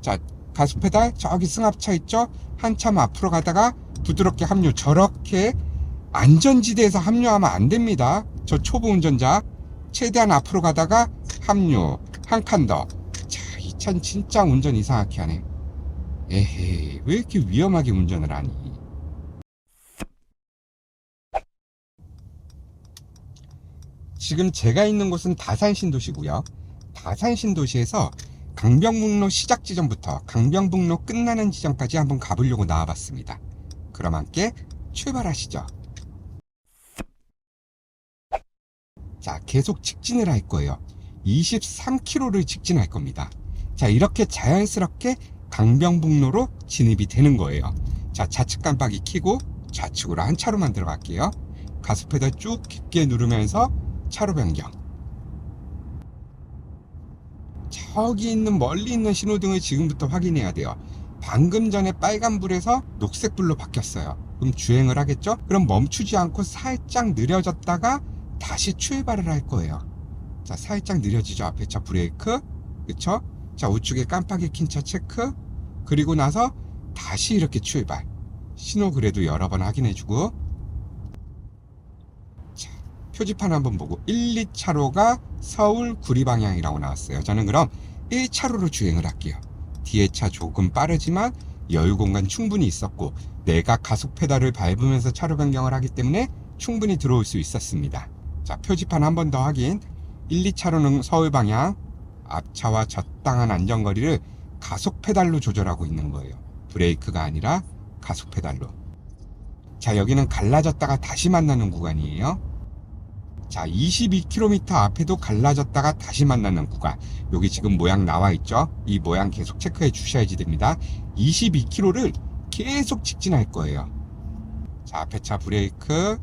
자, 가속페달 저기 승합차 있죠? 한참 앞으로 가다가 부드럽게 합류. 저렇게 안전지대에서 합류하면 안 됩니다. 저 초보 운전자. 최대한 앞으로 가다가 합류. 한 칸 더. 자, 이 차는 진짜 운전 이상하게 하네. 에헤이, 왜 이렇게 위험하게 운전을 하니? 지금 제가 있는 곳은 다산신도시고요. 다산신도시에서 강변북로 시작 지점부터 강변북로 끝나는 지점까지 한번 가보려고 나와봤습니다. 그럼 함께 출발하시죠. 자, 계속 직진을 할 거예요. 23km를 직진할 겁니다. 자, 이렇게 자연스럽게 강변북로로 진입이 되는 거예요. 자, 좌측 깜빡이 켜고 좌측으로 한 차로만 들어갈게요. 가속페달 쭉 깊게 누르면서 차로 변경. 저기 있는 멀리 있는 신호등을 지금부터 확인해야 돼요. 방금 전에 빨간불에서 녹색불로 바뀌었어요. 그럼 주행을 하겠죠? 그럼 멈추지 않고 살짝 느려졌다가 다시 출발을 할 거예요. 자, 살짝 느려지죠. 앞에 차 브레이크. 그쵸? 자, 우측에 깜빡이 킨 차 체크. 그리고 나서 다시 이렇게 출발. 신호 그래도 여러 번 확인해주고. 자, 표지판 한번 보고 1, 2차로가 서울 구리 방향이라고 나왔어요. 저는 그럼 1차로로 주행을 할게요. 뒤에 차 조금 빠르지만 여유 공간 충분히 있었고 내가 가속 페달을 밟으면서 차로 변경을 하기 때문에 충분히 들어올 수 있었습니다. 자, 표지판 한 번 더 확인. 1, 2차로는 서울 방향. 앞차와 적당한 안전거리를 가속 페달로 조절하고 있는 거예요. 브레이크가 아니라 가속 페달로. 자, 여기는 갈라졌다가 다시 만나는 구간이에요. 자, 22km 앞에도 갈라졌다가 다시 만나는 구간. 여기 지금 모양 나와 있죠? 이 모양 계속 체크해 주셔야지 됩니다. 22km를 계속 직진할 거예요. 자, 앞에 차 브레이크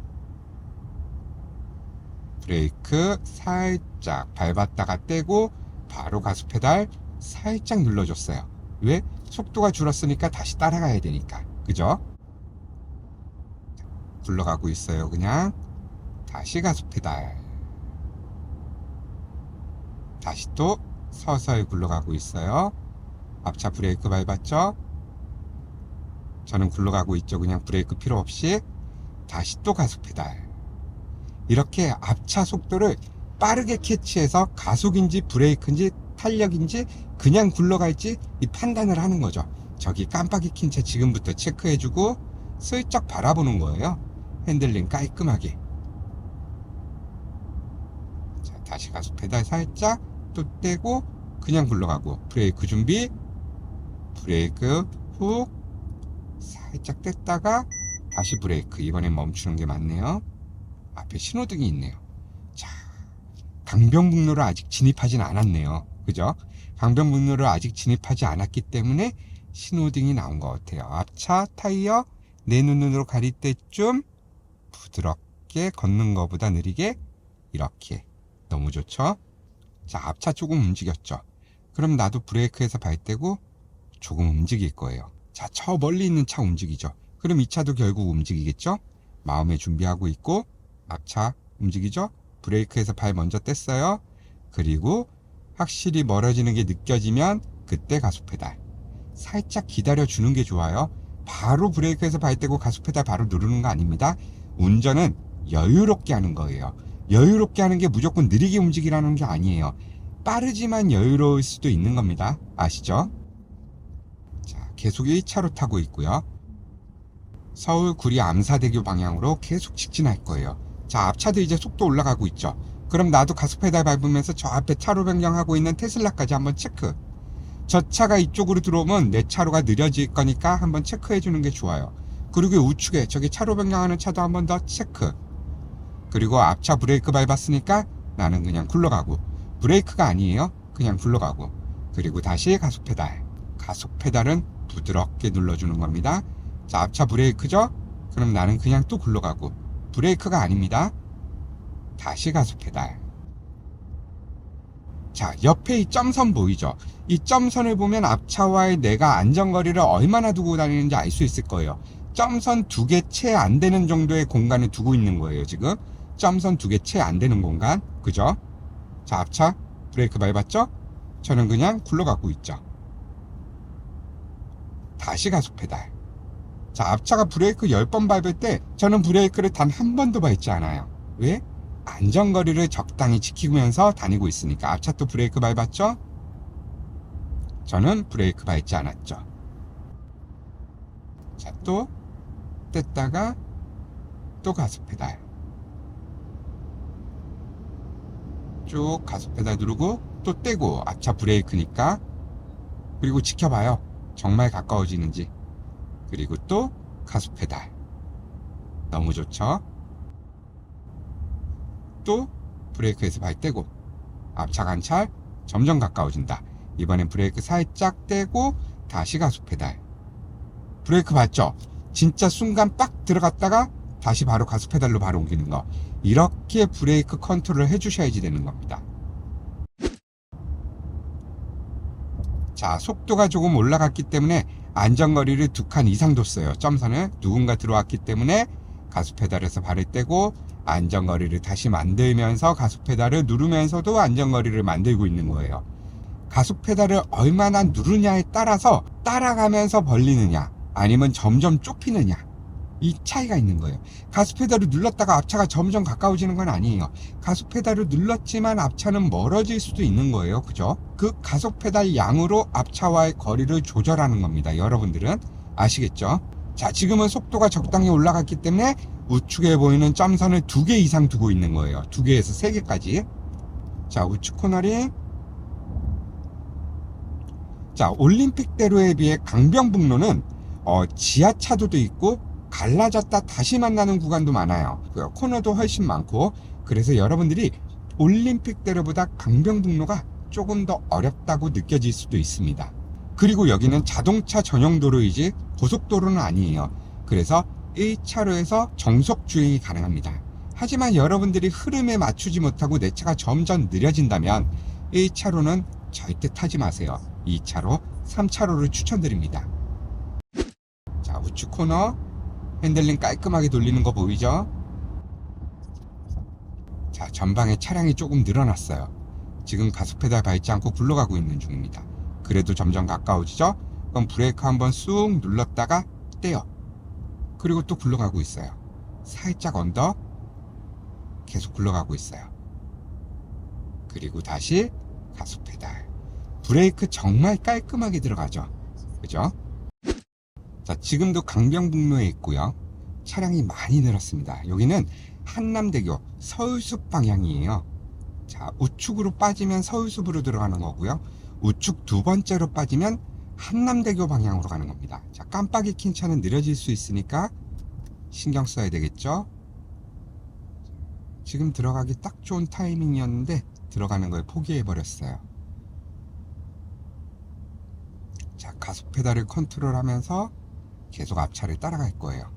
살짝 밟았다가 떼고 바로 가속 페달 살짝 눌러줬어요. 왜? 속도가 줄었으니까 다시 따라가야 되니까. 그죠? 굴러가고 있어요. 그냥 다시 가속 페달. 다시 또 서서히 굴러가고 있어요. 앞차 브레이크 밟았죠? 저는 굴러가고 있죠. 그냥 브레이크 필요 없이. 다시 또 가속 페달. 이렇게 앞차 속도를 빠르게 캐치해서 가속인지 브레이크인지 탄력인지 그냥 굴러갈지 이 판단을 하는 거죠. 저기 깜빡이 킨 채 지금부터 체크해주고 슬쩍 바라보는 거예요. 핸들링 깔끔하게. 자, 다시 가속 페달 살짝 또 떼고 그냥 굴러가고 브레이크 준비. 브레이크 훅 살짝 뗐다가 다시 브레이크. 이번엔 멈추는 게 맞네요. 앞에 신호등이 있네요. 자, 강변북로를 아직 진입하진 않았네요. 그죠? 강변북로를 아직 진입하지 않았기 때문에 신호등이 나온 것 같아요. 앞차 타이어 내 눈으로 가릴 때쯤 부드럽게 걷는 것보다 느리게 이렇게. 너무 좋죠? 자, 앞차 조금 움직였죠? 그럼 나도 브레이크에서 발 떼고 조금 움직일 거예요. 자, 저 멀리 있는 차 움직이죠? 그럼 이 차도 결국 움직이겠죠? 마음에 준비하고 있고 앞차 움직이죠? 브레이크에서 발 먼저 뗐어요. 그리고 확실히 멀어지는 게 느껴지면 그때 가속 페달. 살짝 기다려 주는 게 좋아요. 바로 브레이크에서 발 떼고 가속 페달 바로 누르는 거 아닙니다. 운전은 여유롭게 하는 거예요. 여유롭게 하는 게 무조건 느리게 움직이라는 게 아니에요. 빠르지만 여유로울 수도 있는 겁니다. 아시죠? 자, 계속 1차로 타고 있고요. 서울 구리 암사대교 방향으로 계속 직진할 거예요. 자, 앞차도 이제 속도 올라가고 있죠. 그럼 나도 가속 페달 밟으면서 저 앞에 차로 변경하고 있는 테슬라까지 한번 체크. 저 차가 이쪽으로 들어오면 내 차로가 느려질 거니까 한번 체크해 주는 게 좋아요. 그리고 우측에 저기 차로 변경하는 차도 한번 더 체크. 그리고 앞차 브레이크 밟았으니까 나는 그냥 굴러가고. 브레이크가 아니에요. 그냥 굴러가고. 그리고 다시 가속 페달. 가속 페달은 부드럽게 눌러주는 겁니다. 자, 앞차 브레이크죠? 그럼 나는 그냥 또 굴러가고. 브레이크가 아닙니다. 다시 가속 페달. 자, 옆에 이 점선 보이죠? 이 점선을 보면 앞차와의 내가 안전거리를 얼마나 두고 다니는지 알 수 있을 거예요. 점선 2개 채 안 되는 정도의 공간을 두고 있는 거예요, 지금. 점선 2개 채 안 되는 공간. 그죠? 자, 앞차 브레이크 밟았죠? 저는 그냥 굴러가고 있죠. 다시 가속 페달. 자, 앞차가 브레이크 10번 밟을 때 저는 브레이크를 단 한 번도 밟지 않아요. 왜? 안전거리를 적당히 지키면서 다니고 있으니까. 앞차 또 브레이크 밟았죠? 저는 브레이크 밟지 않았죠. 자, 또 뗐다가 또 가속 페달. 쭉 가속 페달 누르고 또 떼고, 앞차 브레이크니까. 그리고 지켜봐요. 정말 가까워지는지. 그리고 또 가속 페달. 너무 좋죠? 또 브레이크에서 발 떼고, 앞차 관찰. 점점 가까워진다. 이번엔 브레이크 살짝 떼고 다시 가속 페달. 브레이크 밟죠? 진짜 순간 빡 들어갔다가 다시 바로 가속 페달로 바로 옮기는 거. 이렇게 브레이크 컨트롤을 해주셔야지 되는 겁니다. 자, 속도가 조금 올라갔기 때문에 안전거리를 2칸 이상 뒀어요. 점선을 누군가 들어왔기 때문에 가속 페달에서 발을 떼고 안전거리를 다시 만들면서 가속 페달을 누르면서도 안전거리를 만들고 있는 거예요. 가속 페달을 얼마나 누르냐에 따라서 따라가면서 벌리느냐 아니면 점점 좁히느냐, 이 차이가 있는 거예요. 가속 페달을 눌렀다가 앞차가 점점 가까워지는 건 아니에요. 가속 페달을 눌렀지만 앞차는 멀어질 수도 있는 거예요. 그죠? 그 가속 페달 양으로 앞차와의 거리를 조절하는 겁니다. 여러분들은 아시겠죠? 자, 지금은 속도가 적당히 올라갔기 때문에 우측에 보이는 점선을 2개 이상 두고 있는 거예요. 2개에서 3개까지. 자, 우측 코너링. 자, 올림픽대로에 비해 강변북로는 지하차도도 있고 갈라졌다 다시 만나는 구간도 많아요. 코너도 훨씬 많고, 그래서 여러분들이 올림픽대로보다 강변북로가 조금 더 어렵다고 느껴질 수도 있습니다. 그리고 여기는 자동차 전용 도로이지 고속도로는 아니에요. 그래서 1차로에서 정속 주행이 가능합니다. 하지만 여러분들이 흐름에 맞추지 못하고 내 차가 점점 느려진다면 1차로는 절대 타지 마세요. 2차로, 3차로를 추천드립니다. 자, 우측 코너 핸들링 깔끔하게 돌리는 거 보이죠? 자, 전방에 차량이 조금 늘어났어요. 지금 가속 페달 밟지 않고 굴러가고 있는 중입니다. 그래도 점점 가까워지죠? 그럼 브레이크 한번 쑥 눌렀다가 떼요. 그리고 또 굴러가고 있어요. 살짝 언더. 계속 굴러가고 있어요. 그리고 다시 가속 페달. 브레이크 정말 깔끔하게 들어가죠? 그죠? 자, 지금도 강변북로에 있고요. 차량이 많이 늘었습니다. 여기는 한남대교 서울숲 방향이에요. 자, 우측으로 빠지면 서울숲으로 들어가는 거고요. 우측 2번째로 빠지면 한남대교 방향으로 가는 겁니다. 자, 깜빡이 킨 차는 느려질 수 있으니까 신경 써야 되겠죠? 지금 들어가기 딱 좋은 타이밍이었는데 들어가는 걸 포기해 버렸어요. 자, 가속 페달을 컨트롤하면서 계속 앞차를 따라갈 거예요.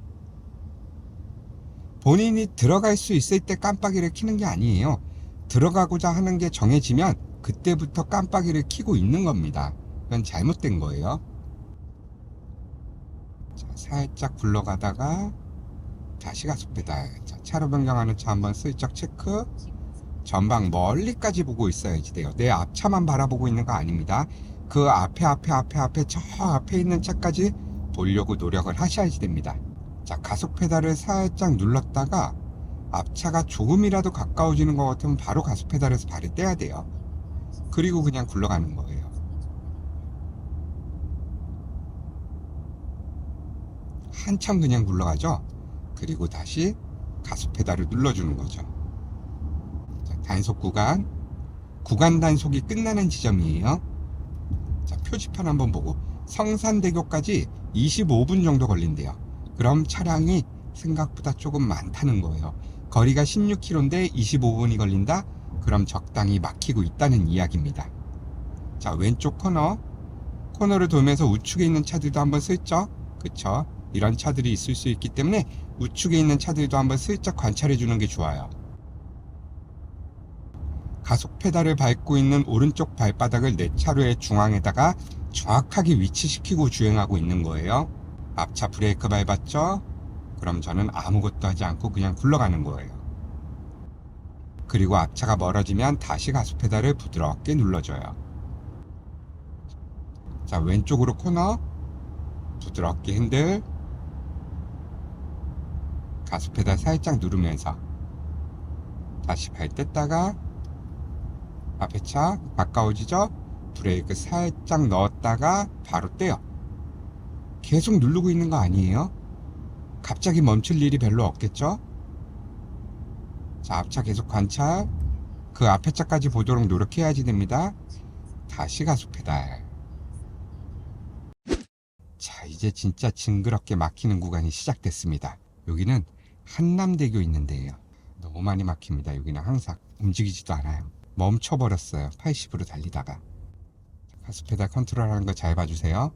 본인이 들어갈 수 있을 때 깜빡이를 켜는 게 아니에요. 들어가고자 하는 게 정해지면 그때부터 깜빡이를 켜고 있는 겁니다. 그건 잘못된 거예요. 자, 살짝 굴러가다가 다시 가속 페달. 자, 차로 변경하는 차 한번 슬쩍 체크. 전방 멀리까지 보고 있어야지 돼요. 내 앞차만 바라보고 있는 거 아닙니다. 그 앞에 저 앞에 있는 차까지 보려고 노력을 하셔야지 됩니다. 자, 가속 페달을 살짝 눌렀다가 앞차가 조금이라도 가까워지는 것 같으면 바로 가속 페달에서 발을 떼야 돼요. 그리고 그냥 굴러가는 거예요. 한참 그냥 굴러가죠. 그리고 다시 가속 페달을 눌러주는 거죠. 자, 단속 구간 단속이 끝나는 지점이에요. 자, 표지판 한번 보고 성산대교까지 25분 정도 걸린대요. 그럼 차량이 생각보다 조금 많다는 거예요. 거리가 16km인데 25분이 걸린다? 그럼 적당히 막히고 있다는 이야기입니다. 자, 왼쪽 코너를 돌면서 우측에 있는 차들도 한번 슬쩍, 그쵸? 이런 차들이 있을 수 있기 때문에 우측에 있는 차들도 한번 슬쩍 관찰해 주는 게 좋아요. 가속 페달을 밟고 있는 오른쪽 발바닥을 내 차로의 중앙에다가 정확하게 위치시키고 주행하고 있는 거예요. 앞차 브레이크 밟았죠? 그럼 저는 아무것도 하지 않고 그냥 굴러가는 거예요. 그리고 앞차가 멀어지면 다시 가속 페달을 부드럽게 눌러줘요. 자, 왼쪽으로 코너. 부드럽게 핸들, 가속 페달 살짝 누르면서 다시 발 뗐다가 앞에 차 가까워지죠? 브레이크 살짝 넣었다가 바로 떼요. 계속 누르고 있는 거 아니에요? 갑자기 멈출 일이 별로 없겠죠? 자, 앞차 계속 관찰. 그 앞에 차까지 보도록 노력해야지 됩니다. 다시 가속 페달. 자, 이제 진짜 징그럽게 막히는 구간이 시작됐습니다. 여기는 한남대교 있는데요. 너무 많이 막힙니다. 여기는 항상 움직이지도 않아요. 멈춰버렸어요. 80으로 달리다가. 가속 페달 컨트롤하는 거 잘 봐주세요.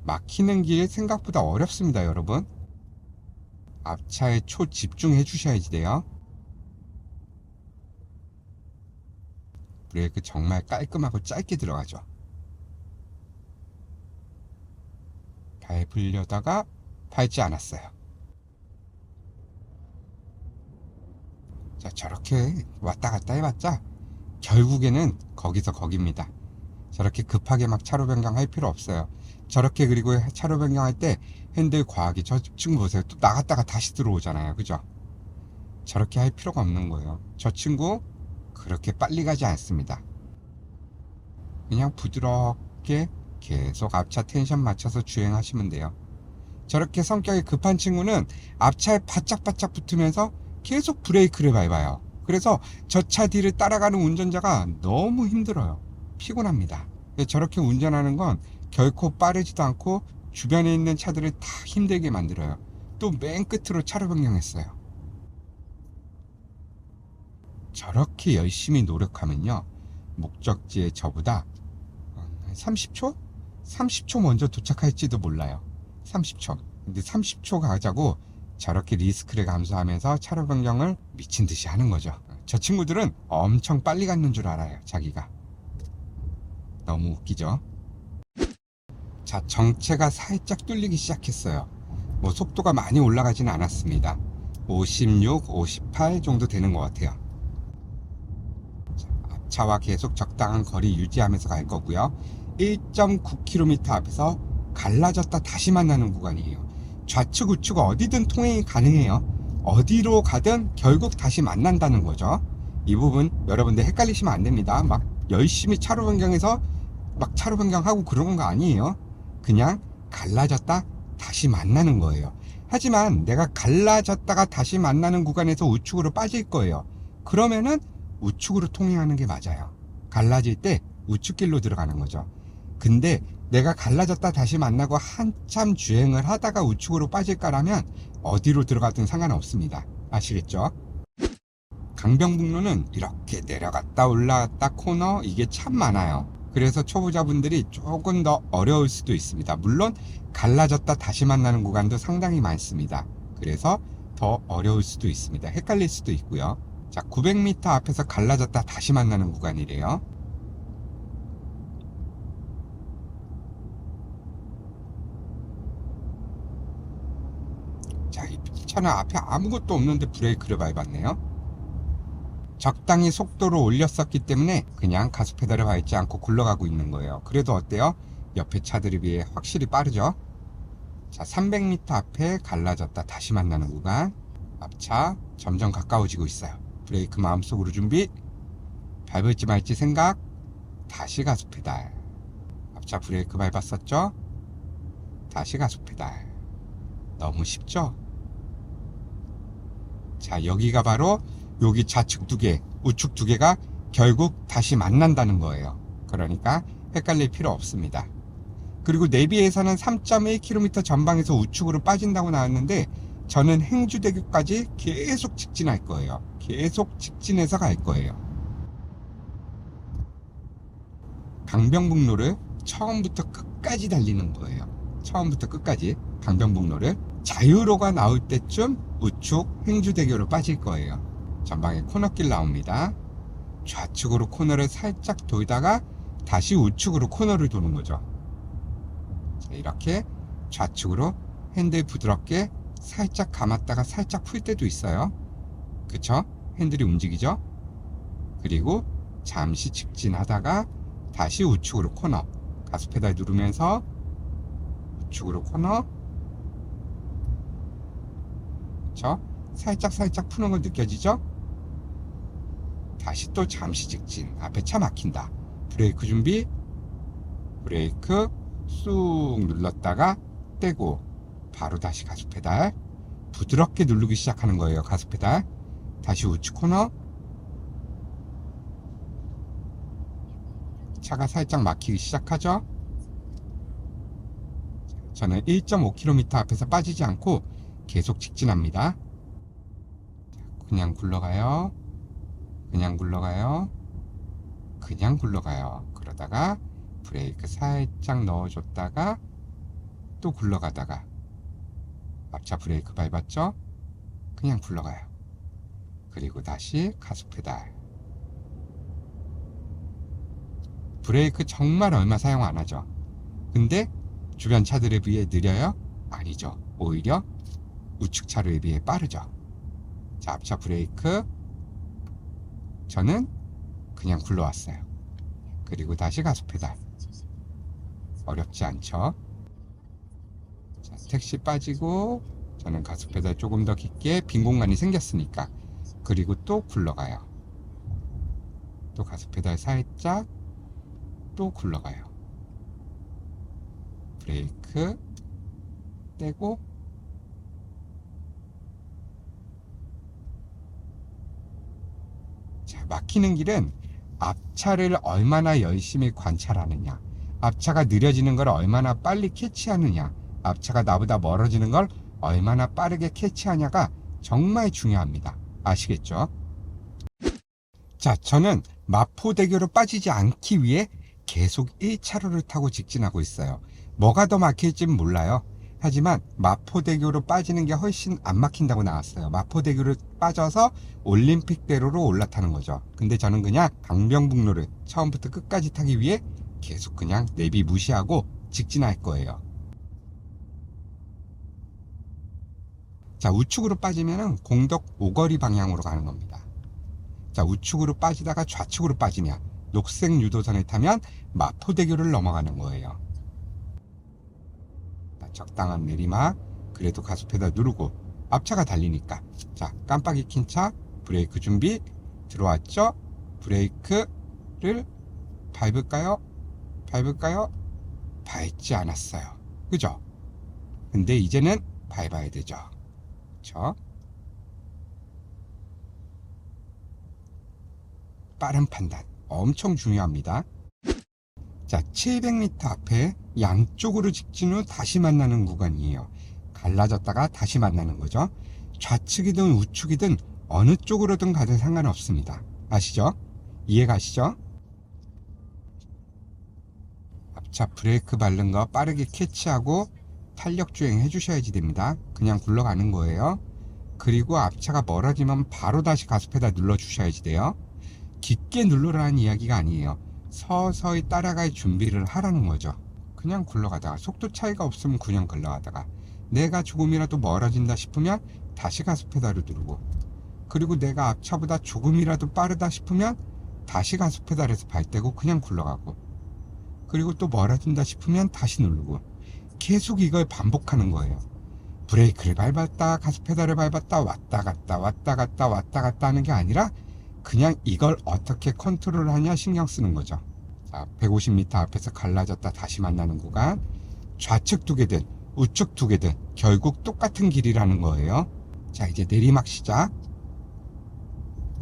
막히는 길 생각보다 어렵습니다, 여러분. 앞차에 초집중해 주셔야지 돼요. 브레이크 정말 깔끔하고 짧게 들어가죠. 밟으려다가 밟지 않았어요. 자, 저렇게 왔다 갔다 해봤자 결국에는 거기서 거깁니다. 저렇게 급하게 막 차로 변경할 필요 없어요. 저렇게, 그리고 차로 변경할 때 핸들 과하게, 저 친구 보세요. 또 나갔다가 다시 들어오잖아요. 그죠? 저렇게 할 필요가 없는 거예요. 저 친구 그렇게 빨리 가지 않습니다. 그냥 부드럽게 계속 앞차 텐션 맞춰서 주행하시면 돼요. 저렇게 성격이 급한 친구는 앞차에 바짝바짝 붙으면서 계속 브레이크를 밟아요. 그래서 저 차 뒤를 따라가는 운전자가 너무 힘들어요. 피곤합니다. 저렇게 운전하는 건 결코 빠르지도 않고 주변에 있는 차들을 다 힘들게 만들어요. 또 맨 끝으로 차로 변경했어요. 저렇게 열심히 노력하면요, 목적지에 저보다 30초? 30초 먼저 도착할지도 몰라요. 30초. 근데 30초 가자고 저렇게 리스크를 감수하면서 차로 변경을 미친 듯이 하는 거죠. 저 친구들은 엄청 빨리 갔는 줄 알아요. 자기가. 너무 웃기죠. 자, 정체가 살짝 뚫리기 시작했어요. 뭐 속도가 많이 올라가지는 않았습니다. 56, 58 정도 되는 것 같아요. 자, 앞차와 계속 적당한 거리 유지하면서 갈 거고요. 1.9km 앞에서 갈라졌다 다시 만나는 구간이에요. 좌측 우측 어디든 통행이 가능해요. 어디로 가든 결국 다시 만난다는 거죠. 이 부분 여러분들 헷갈리시면 안 됩니다. 막 열심히 차로 변경해서 막 차로 변경하고 그런 거 아니에요. 그냥 갈라졌다 다시 만나는 거예요. 하지만 내가 갈라졌다가 다시 만나는 구간에서 우측으로 빠질 거예요. 그러면은 우측으로 통행하는 게 맞아요. 갈라질 때 우측길로 들어가는 거죠. 근데 내가 갈라졌다 다시 만나고 한참 주행을 하다가 우측으로 빠질까라면 어디로 들어가든 상관없습니다. 아시겠죠? 강변북로는 이렇게 내려갔다 올라갔다 코너, 이게 참 많아요. 그래서 초보자분들이 조금 더 어려울 수도 있습니다. 물론 갈라졌다 다시 만나는 구간도 상당히 많습니다. 그래서 더 어려울 수도 있습니다. 헷갈릴 수도 있고요. 자, 900m 앞에서 갈라졌다 다시 만나는 구간이래요. 자, 이 차는 앞에 아무것도 없는데 브레이크를 밟았네요. 적당히 속도를 올렸었기 때문에 그냥 가속 페달을 밟지 않고 굴러가고 있는 거예요. 그래도 어때요? 옆에 차들에 비해 확실히 빠르죠? 자, 300m 앞에 갈라졌다 다시 만나는 구간. 앞차 점점 가까워지고 있어요. 브레이크 마음속으로 준비. 밟을지 말지 생각. 다시 가속 페달. 앞차 브레이크 밟았었죠? 다시 가속 페달. 너무 쉽죠? 자, 여기가 바로 여기 좌측 2개, 우측 2개가 결국 다시 만난다는 거예요. 그러니까 헷갈릴 필요 없습니다. 그리고 내비에서는 3.1km 전방에서 우측으로 빠진다고 나왔는데 저는 행주대교까지 계속 직진할 거예요. 계속 직진해서 갈 거예요. 강변북로를 처음부터 끝까지 달리는 거예요. 처음부터 끝까지 강변북로를. 자유로가 나올 때쯤 우측 행주대교로 빠질 거예요. 전방에 코너길 나옵니다. 좌측으로 코너를 살짝 돌다가 다시 우측으로 코너를 도는 거죠. 자, 이렇게 좌측으로 핸들 부드럽게 살짝 감았다가 살짝 풀 때도 있어요. 그쵸? 핸들이 움직이죠? 그리고 잠시 직진하다가 다시 우측으로 코너. 가스 페달 누르면서 우측으로 코너. 그쵸? 살짝 푸는 거 느껴지죠? 다시 또 잠시 직진. 앞에 차 막힌다. 브레이크 준비. 브레이크 쑥 눌렀다가 떼고 바로 다시 가속 페달. 부드럽게 누르기 시작하는 거예요. 가속 페달. 다시 우측 코너. 차가 살짝 막히기 시작하죠. 저는 1.5km 앞에서 빠지지 않고 계속 직진합니다. 그냥 굴러가요. 그냥 굴러가요. 그냥 굴러가요. 그러다가 브레이크 살짝 넣어줬다가 또 굴러가다가 앞차 브레이크 밟았죠? 그냥 굴러가요. 그리고 다시 가속 페달. 브레이크 정말 얼마 사용 안 하죠. 근데 주변 차들에 비해 느려요? 아니죠. 오히려 우측 차로에 비해 빠르죠. 자, 앞차 브레이크. 저는 그냥 굴러왔어요. 그리고 다시 가속 페달. 어렵지 않죠? 자, 택시 빠지고 저는 가속 페달 조금 더 깊게 빈 공간이 생겼으니까. 그리고 또 굴러가요. 또 가속 페달 살짝. 또 굴러가요. 브레이크 떼고 자, 막히는 길은 앞차를 얼마나 열심히 관찰하느냐, 앞차가 느려지는 걸 얼마나 빨리 캐치하느냐, 앞차가 나보다 멀어지는 걸 얼마나 빠르게 캐치하냐가 정말 중요합니다. 아시겠죠? 자, 저는 마포대교로 빠지지 않기 위해 계속 1차로를 타고 직진하고 있어요. 뭐가 더 막힐진 몰라요. 하지만 마포대교로 빠지는 게 훨씬 안 막힌다고 나왔어요. 마포대교로 빠져서 올림픽대로로 올라타는 거죠. 근데 저는 그냥 강변북로를 처음부터 끝까지 타기 위해 계속 그냥 내비 무시하고 직진할 거예요. 자, 우측으로 빠지면 공덕 오거리 방향으로 가는 겁니다. 자, 우측으로 빠지다가 좌측으로 빠지냐, 녹색 유도선을 타면 마포대교를 넘어가는 거예요. 적당한 내리막. 그래도 가속 페달 누르고 앞차가 달리니까. 자, 깜빡이 킨 차 브레이크 준비. 들어왔죠? 브레이크를 밟을까요? 밟을까요? 밟지 않았어요. 그죠? 근데 이제는 밟아야 되죠. 그쵸? 빠른 판단 엄청 중요합니다. 자, 700m 앞에 양쪽으로 직진 후 다시 만나는 구간이에요. 갈라졌다가 다시 만나는 거죠. 좌측이든 우측이든 어느 쪽으로든 가도 상관없습니다. 아시죠? 이해가시죠? 앞차 브레이크 밟는 거 빠르게 캐치하고 탄력 주행 해주셔야지 됩니다. 그냥 굴러가는 거예요. 그리고 앞차가 멀어지면 바로 다시 가속 페달 눌러주셔야지 돼요. 깊게 누르라는 이야기가 아니에요. 서서히 따라갈 준비를 하라는 거죠. 그냥 굴러가다가 속도 차이가 없으면 그냥 굴러가다가 내가 조금이라도 멀어진다 싶으면 다시 가속 페달을 누르고, 그리고 내가 앞차보다 조금이라도 빠르다 싶으면 다시 가속 페달에서 밟대고 그냥 굴러가고, 그리고 또 멀어진다 싶으면 다시 누르고, 계속 이걸 반복하는 거예요. 브레이크를 밟았다 가속 페달을 밟았다 왔다 갔다 왔다 갔다 왔다 갔다 하는 게 아니라 그냥 이걸 어떻게 컨트롤 하냐 신경 쓰는 거죠. 자, 150m 앞에서 갈라졌다 다시 만나는 구간. 좌측 두 개든 우측 두 개든 결국 똑같은 길이라는 거예요. 자, 이제 내리막 시작.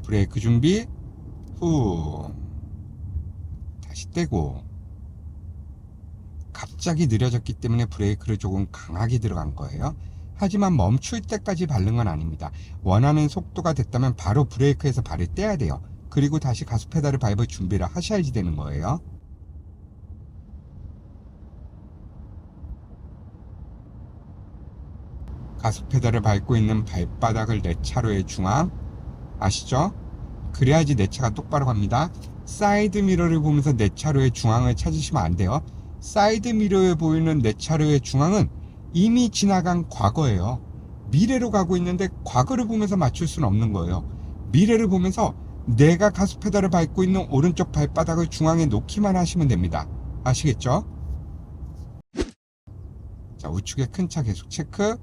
브레이크 준비. 후. 다시 떼고. 갑자기 느려졌기 때문에 브레이크를 조금 강하게 들어간 거예요. 하지만 멈출 때까지 밟는 건 아닙니다. 원하는 속도가 됐다면 바로 브레이크에서 발을 떼야 돼요. 그리고 다시 가속 페달을 밟을 준비를 하셔야지 되는 거예요. 가속 페달을 밟고 있는 발바닥을 내 차로의 중앙. 아시죠? 그래야지 내 차가 똑바로 갑니다. 사이드 미러를 보면서 내 차로의 중앙을 찾으시면 안 돼요. 사이드 미러에 보이는 내 차로의 중앙은 이미 지나간 과거예요. 미래로 가고 있는데 과거를 보면서 맞출 수는 없는 거예요. 미래를 보면서 내가 가속 페달을 밟고 있는 오른쪽 발바닥을 중앙에 놓기만 하시면 됩니다. 아시겠죠? 자, 우측에 큰 차 계속 체크.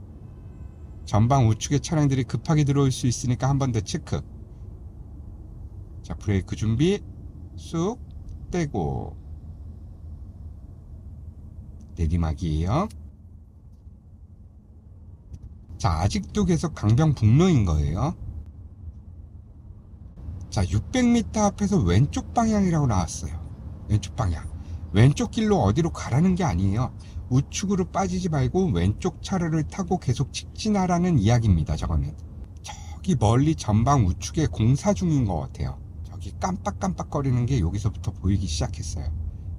전방 우측에 차량들이 급하게 들어올 수 있으니까 한 번 더 체크. 자, 브레이크 준비. 쑥 떼고 내리막이에요. 자, 아직도 계속 강변북로인 거예요. 자, 600m 앞에서 왼쪽 방향이라고 나왔어요. 왼쪽 방향. 왼쪽 길로 어디로 가라는 게 아니에요. 우측으로 빠지지 말고 왼쪽 차로를 타고 계속 직진하라는 이야기입니다. 저거는 저기 멀리 전방 우측에 공사 중인 것 같아요. 저기 깜빡깜빡거리는 게 여기서부터 보이기 시작했어요.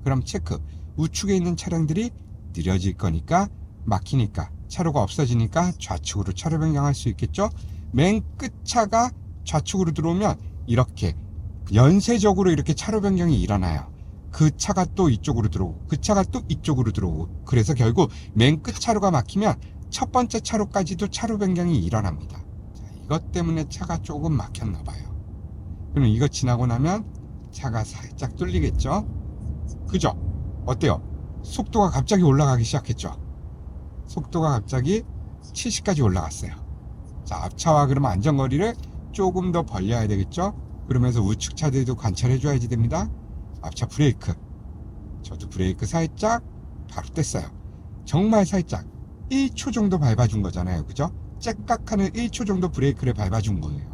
그럼 체크. 우측에 있는 차량들이 느려질 거니까, 막히니까, 차로가 없어지니까 좌측으로 차로 변경할 수 있겠죠. 맨 끝차가 좌측으로 들어오면 이렇게 연쇄적으로 이렇게 차로 변경이 일어나요. 그 차가 또 이쪽으로 들어오고, 그 차가 또 이쪽으로 들어오고, 그래서 결국 맨 끝 차로가 막히면 첫 번째 차로까지도 차로 변경이 일어납니다. 자, 이것 때문에 차가 조금 막혔나 봐요. 그럼 이거 지나고 나면 차가 살짝 뚫리겠죠. 그죠? 어때요? 속도가 갑자기 올라가기 시작했죠. 속도가 갑자기 70까지 올라갔어요. 자, 앞차와 그러면 안전거리를 조금 더 벌려야 되겠죠. 그러면서 우측 차들도 관찰해 줘야지 됩니다. 앞차 브레이크. 저도 브레이크 살짝 바로 뗐어요. 정말 살짝 1초 정도 밟아준 거잖아요. 그죠? 째깍하는 1초 정도 브레이크를 밟아준 거예요.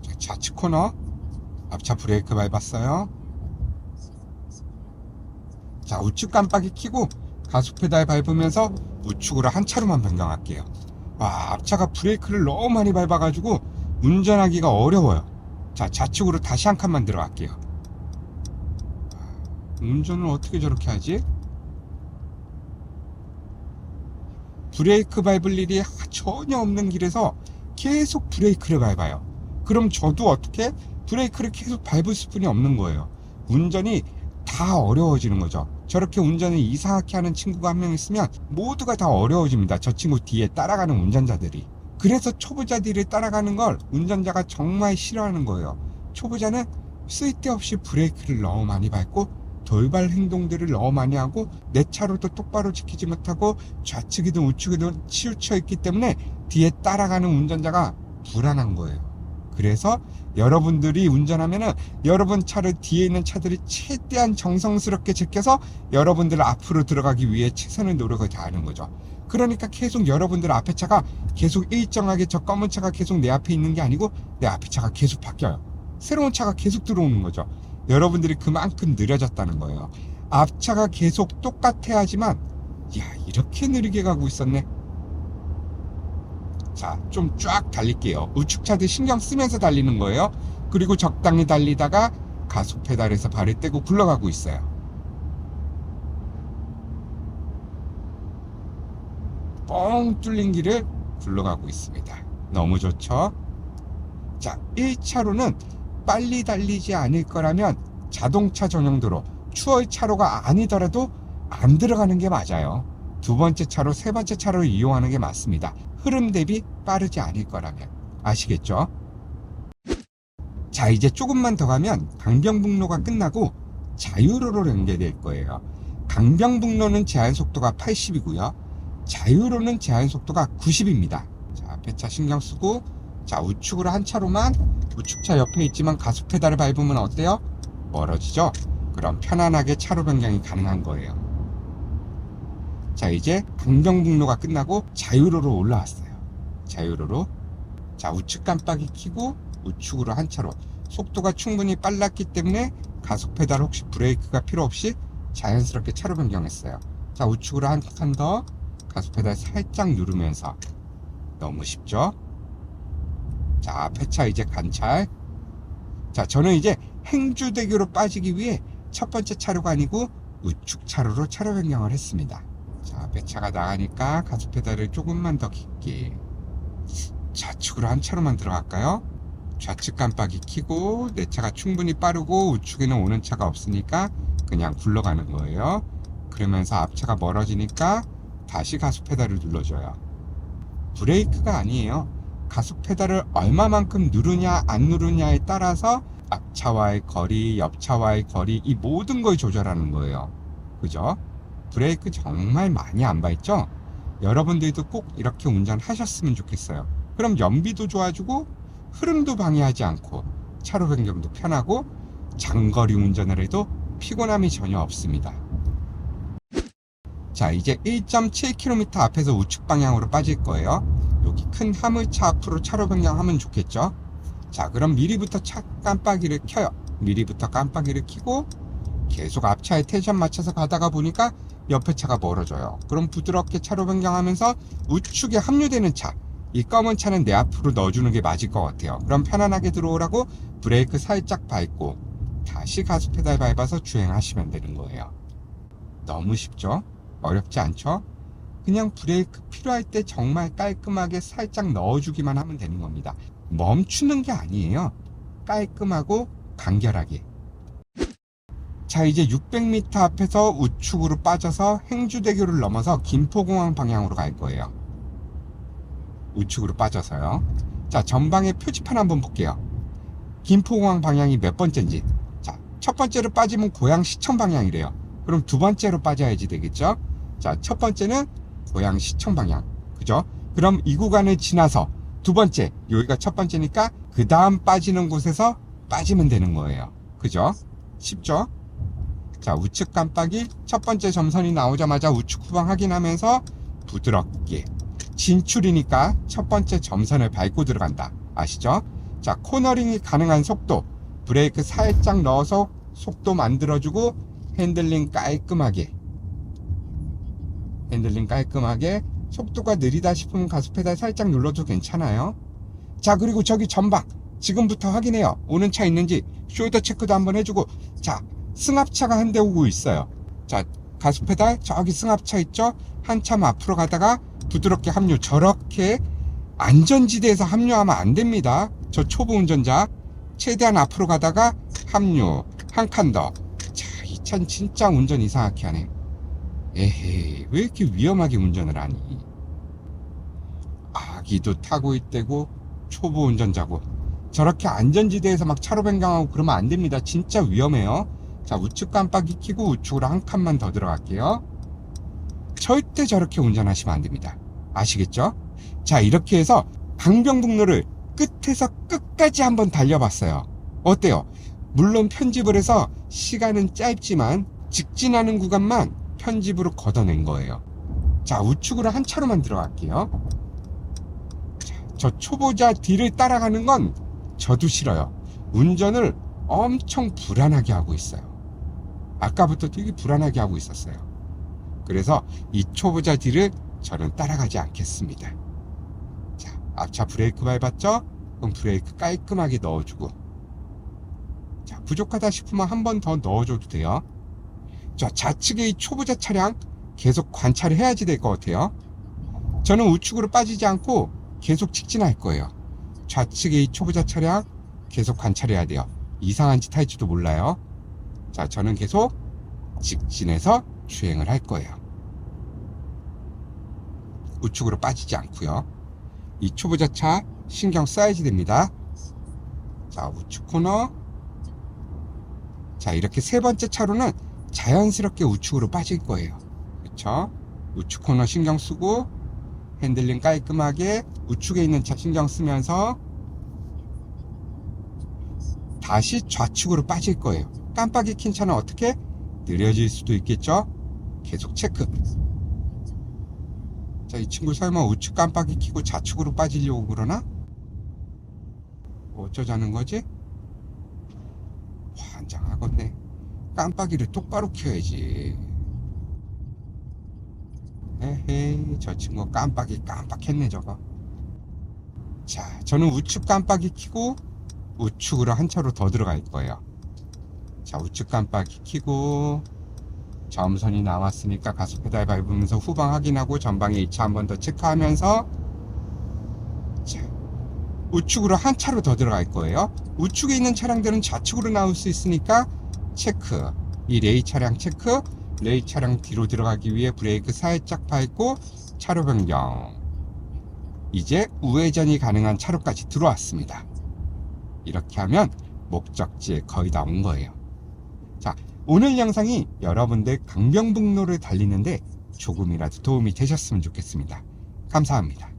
자, 좌측 코너. 앞차 브레이크 밟았어요. 자, 우측 깜빡이 켜고 가속 페달 밟으면서 우측으로 한 차로만 변경할게요. 와, 앞차가 브레이크를 너무 많이 밟아가지고 운전하기가 어려워요. 자, 좌측으로 다시 한 칸만 들어갈게요. 운전을 어떻게 저렇게 하지? 브레이크 밟을 일이 전혀 없는 길에서 계속 브레이크를 밟아요. 그럼 저도 어떻게 브레이크를 계속 밟을 수뿐이 없는 거예요. 운전이 다 어려워지는 거죠. 저렇게 운전을 이상하게 하는 친구가 한 명 있으면 모두가 다 어려워집니다. 저 친구 뒤에 따라가는 운전자들이. 그래서 초보자들이 따라가는 걸 운전자가 정말 싫어하는 거예요. 초보자는 쓸데없이 브레이크를 너무 많이 밟고 돌발 행동들을 너무 많이 하고 내 차로도 똑바로 지키지 못하고 좌측이든 우측이든 치우쳐 있기 때문에 뒤에 따라가는 운전자가 불안한 거예요. 그래서 여러분들이 운전하면은 여러분 차를 뒤에 있는 차들이 최대한 정성스럽게 제껴서 여러분들 앞으로 들어가기 위해 최선의 노력을 다하는 거죠. 그러니까 계속 여러분들 앞에 차가 계속 일정하게 저 검은 차가 계속 내 앞에 있는 게 아니고 내 앞에 차가 계속 바뀌어요. 새로운 차가 계속 들어오는 거죠. 여러분들이 그만큼 느려졌다는 거예요. 앞차가 계속 똑같아야지만, 야, 이렇게 느리게 가고 있었네. 자, 좀 쫙 달릴게요. 우측 차들 신경 쓰면서 달리는 거예요. 그리고 적당히 달리다가 가속 페달에서 발을 떼고 굴러가고 있어요. 뻥 뚫린 길을 굴러가고 있습니다. 너무 좋죠? 자, 1차로는 빨리 달리지 않을 거라면 자동차 전용도로, 추월 차로가 아니더라도 안 들어가는 게 맞아요. 두 번째 차로, 세 번째 차로를 이용하는 게 맞습니다. 흐름 대비 빠르지 않을 거라면. 아시겠죠? 자, 이제 조금만 더 가면 강변북로가 끝나고 자유로로 연결될 거예요. 강변북로는 제한속도가 80이고요. 자유로는 제한속도가 90입니다. 자, 앞에 차 신경 쓰고, 자, 우측으로 한 차로만, 우측차 옆에 있지만 가속 페달을 밟으면 어때요? 멀어지죠? 그럼 편안하게 차로 변경이 가능한 거예요. 자, 이제 강변북로가 끝나고 자유로로 올라왔어요. 자유로로. 자, 우측 깜빡이 켜고 우측으로 한 차로. 속도가 충분히 빨랐기 때문에 가속 페달 혹시 브레이크가 필요 없이 자연스럽게 차로 변경했어요. 자, 우측으로 한 칸 더 가속 페달 살짝 누르면서. 너무 쉽죠? 자, 앞에 차 이제 관찰. 자, 저는 이제 행주대교로 빠지기 위해 첫 번째 차로가 아니고 우측 차로로 차로 변경을 했습니다. 자, 앞에 차가 나가니까 가속 페달을 조금만 더 깊게. 좌측으로 한 차로만 들어갈까요? 좌측 깜빡이 켜고 내 차가 충분히 빠르고 우측에는 오는 차가 없으니까 그냥 굴러가는 거예요. 그러면서 앞차가 멀어지니까 다시 가속 페달을 눌러줘요. 브레이크가 아니에요. 가속 페달을 얼마만큼 누르냐 안 누르냐에 따라서 앞차와의 거리, 옆차와의 거리, 이 모든 걸 조절하는 거예요. 그죠? 브레이크 정말 많이 안 밟죠? 여러분들도 꼭 이렇게 운전하셨으면 좋겠어요. 그럼 연비도 좋아지고 흐름도 방해하지 않고 차로 변경도 편하고 장거리 운전을 해도 피곤함이 전혀 없습니다. 자, 이제 1.7km 앞에서 우측 방향으로 빠질 거예요. 여기 큰 화물차 앞으로 차로 변경하면 좋겠죠? 자, 그럼 미리부터 차 깜빡이를 켜요. 미리부터 깜빡이를 켜고 계속 앞차에 텐션 맞춰서 가다가 보니까 옆에 차가 멀어져요. 그럼 부드럽게 차로 변경하면서 우측에 합류되는 차, 이 검은 차는 내 앞으로 넣어주는 게 맞을 것 같아요. 그럼 편안하게 들어오라고 브레이크 살짝 밟고 다시 가스 페달 밟아서 주행하시면 되는 거예요. 너무 쉽죠? 어렵지 않죠? 그냥 브레이크 필요할 때 정말 깔끔하게 살짝 넣어주기만 하면 되는 겁니다. 멈추는 게 아니에요. 깔끔하고 간결하게. 자, 이제 600m 앞에서 우측으로 빠져서 행주대교를 넘어서 김포공항 방향으로 갈 거예요. 우측으로 빠져서요. 자, 전방에 표지판 한번 볼게요. 김포공항 방향이 몇 번째인지. 자, 첫 번째로 빠지면 고양시청 방향이래요. 그럼 두 번째로 빠져야지 되겠죠? 자, 첫 번째는 고양시청 방향. 그죠? 그럼 이 구간을 지나서 두 번째, 여기가 첫 번째니까 그 다음 빠지는 곳에서 빠지면 되는 거예요. 그죠? 쉽죠? 자, 우측 깜빡이 첫 번째 점선이 나오자마자 우측 후방 확인하면서 부드럽게 진출이니까 첫 번째 점선을 밟고 들어간다. 아시죠? 자, 코너링이 가능한 속도, 브레이크 살짝 넣어서 속도 만들어주고 핸들링 깔끔하게 속도가 느리다 싶으면 가스페달 살짝 눌러도 괜찮아요. 자, 그리고 저기 전방 지금부터 확인해요. 오는 차 있는지 숄더 체크도 한번 해주고. 자, 승합차가 한 대 오고 있어요. 자, 가스페달 저기 승합차 있죠? 한참 앞으로 가다가 부드럽게 합류. 저렇게 안전지대에서 합류하면 안 됩니다. 저 초보 운전자 최대한 앞으로 가다가 합류. 한 칸 더. 자, 이 차는 진짜 운전 이상하게 하네. 에헤이, 왜 이렇게 위험하게 운전을 하니? 아기도 타고 있대고 초보 운전자고 저렇게 안전지대에서 막 차로 변경하고 그러면 안 됩니다. 진짜 위험해요. 자, 우측 깜빡이 켜고 우측으로 한 칸만 더 들어갈게요. 절대 저렇게 운전하시면 안 됩니다. 아시겠죠? 자, 이렇게 해서 강변북로를 끝에서 끝까지 한번 달려봤어요. 어때요? 물론 편집을 해서 시간은 짧지만 직진하는 구간만 편집으로 걷어낸 거예요. 자, 우측으로 한 차로만 들어갈게요. 자, 저 초보자 뒤를 따라가는 건 저도 싫어요. 운전을 엄청 불안하게 하고 있어요. 아까부터 되게 불안하게 하고 있었어요. 그래서 이 초보자 뒤를 저는 따라가지 않겠습니다. 자, 앞차 브레이크 밟았죠? 그럼 브레이크 깔끔하게 넣어주고. 자, 부족하다 싶으면 한 번 더 넣어줘도 돼요. 자, 좌측에 이 초보자 차량 계속 관찰을 해야지 될 것 같아요. 저는 우측으로 빠지지 않고 계속 직진할 거예요. 좌측에 이 초보자 차량 계속 관찰해야 돼요. 이상한 짓 할지도 몰라요. 자, 저는 계속 직진해서 주행을 할 거예요. 우측으로 빠지지 않고요. 이 초보자 차 신경 써야지 됩니다. 자, 우측 코너. 자, 이렇게 세 번째 차로는 자연스럽게 우측으로 빠질 거예요. 그쵸? 우측 코너 신경 쓰고 핸들링 깔끔하게 우측에 있는 차 신경 쓰면서 다시 좌측으로 빠질 거예요. 깜빡이 킨 차는 어떻게? 느려질 수도 있겠죠? 계속 체크. 자, 이 친구 설마 우측 깜빡이 켜고 좌측으로 빠지려고 그러나? 어쩌자는 거지? 환장하겠네. 깜빡이를 똑바로 켜야지. 에헤이, 저 친구 깜빡이 깜빡했네 저거. 자, 저는 우측 깜빡이 켜고 우측으로 한 차로 더 들어갈 거예요. 자, 우측 깜빡이 켜고 점선이 나왔으니까 가스페달 밟으면서 후방 확인하고 전방에 2차 한 번 더 체크하면서 자, 우측으로 한 차로 더 들어갈 거예요. 우측에 있는 차량들은 좌측으로 나올 수 있으니까 체크. 이 레이 차량 체크. 레이 차량 뒤로 들어가기 위해 브레이크 살짝 밟고 차로 변경. 이제 우회전이 가능한 차로까지 들어왔습니다. 이렇게 하면 목적지에 거의 다 온 거예요. 자, 오늘 영상이 여러분들 강변북로를 달리는데 조금이라도 도움이 되셨으면 좋겠습니다. 감사합니다.